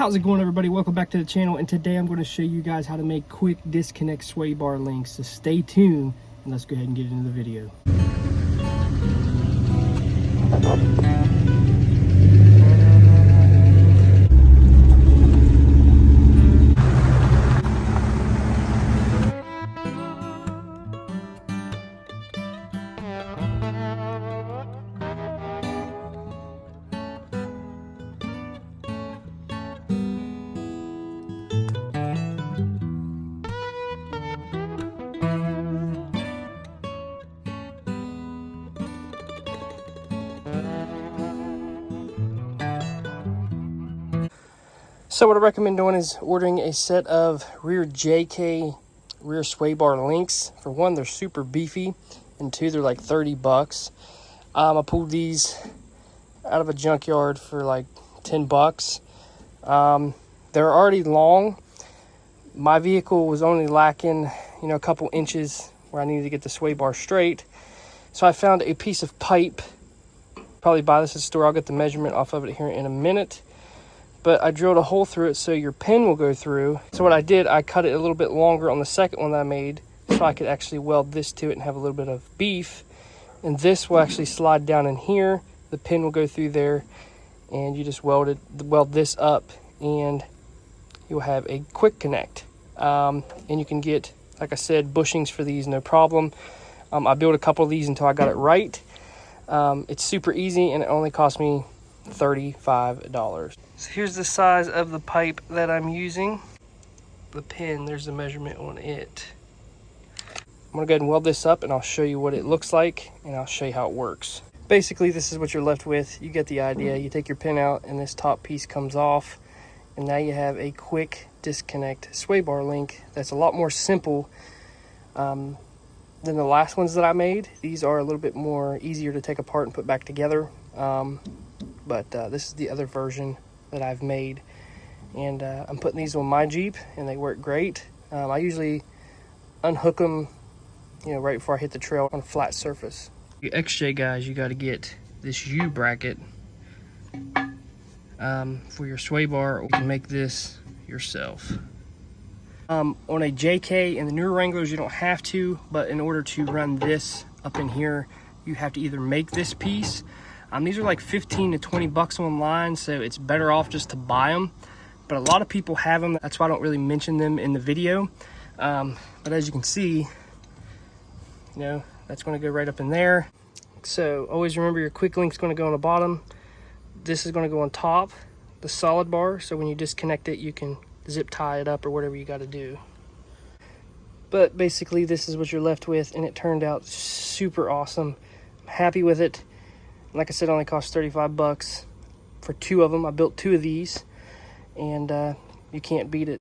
How's it going, everybody? Welcome back to the channel, and today I'm going to show you guys how to make quick disconnect sway bar links. So stay tuned and let's go ahead and get into the video. So what I recommend doing is ordering a set of rear JK rear sway bar links. For one, they're super beefy, and two, they're like 30 bucks. I pulled these out of a junkyard for like 10 bucks. They're already long. My vehicle was only lacking, a couple inches where I needed to get the sway bar straight. So I found a piece of pipe. Probably buy this at the store. I'll get the measurement off of it here in a minute. But I drilled a hole through it so your pin will go through. So what I did, I cut it a little bit longer on the second one that I made so I could actually weld this to it and have a little bit of beef. And this will actually slide down in here. The pin will go through there, and you just weld this up, and you'll have a quick connect. And you can get, like I said, bushings for these, no problem. I built a couple of these until I got it right. It's super easy, and it only cost me $35. So here's the size of the pipe that I'm using. The pin, there's the measurement on it. I'm gonna go ahead and weld this up, and I'll show you what it looks like, and I'll show you how it works. Basically, this is what you're left with. You get the idea. You take your pin out, and this top piece comes off, and now you have a quick disconnect sway bar link that's a lot more simple than the last ones that I made. These are a little bit more easier to take apart and put back together. But this is the other version that I've made, and I'm putting these on my Jeep, and they work great. I usually unhook them, right before I hit the trail on a flat surface. Your XJ guys, you got to get this U bracket for your sway bar, or you can make this yourself. On a JK and the newer Wranglers, you don't have to, but in order to run this up in here, you have to either make this piece. These are like 15 to 20 bucks online, so it's better off just to buy them. But a lot of people have them. That's why I don't really mention them in the video. But as you can see, that's going to go right up in there. So always remember, your quick link's going to go on the bottom. This is going to go on top, the solid bar. So when you disconnect it, you can zip tie it up or whatever you got to do. But basically, this is what you're left with, and it turned out super awesome. I'm happy with it. Like I said, it only cost 35 bucks for two of them. I built two of these, and you can't beat it.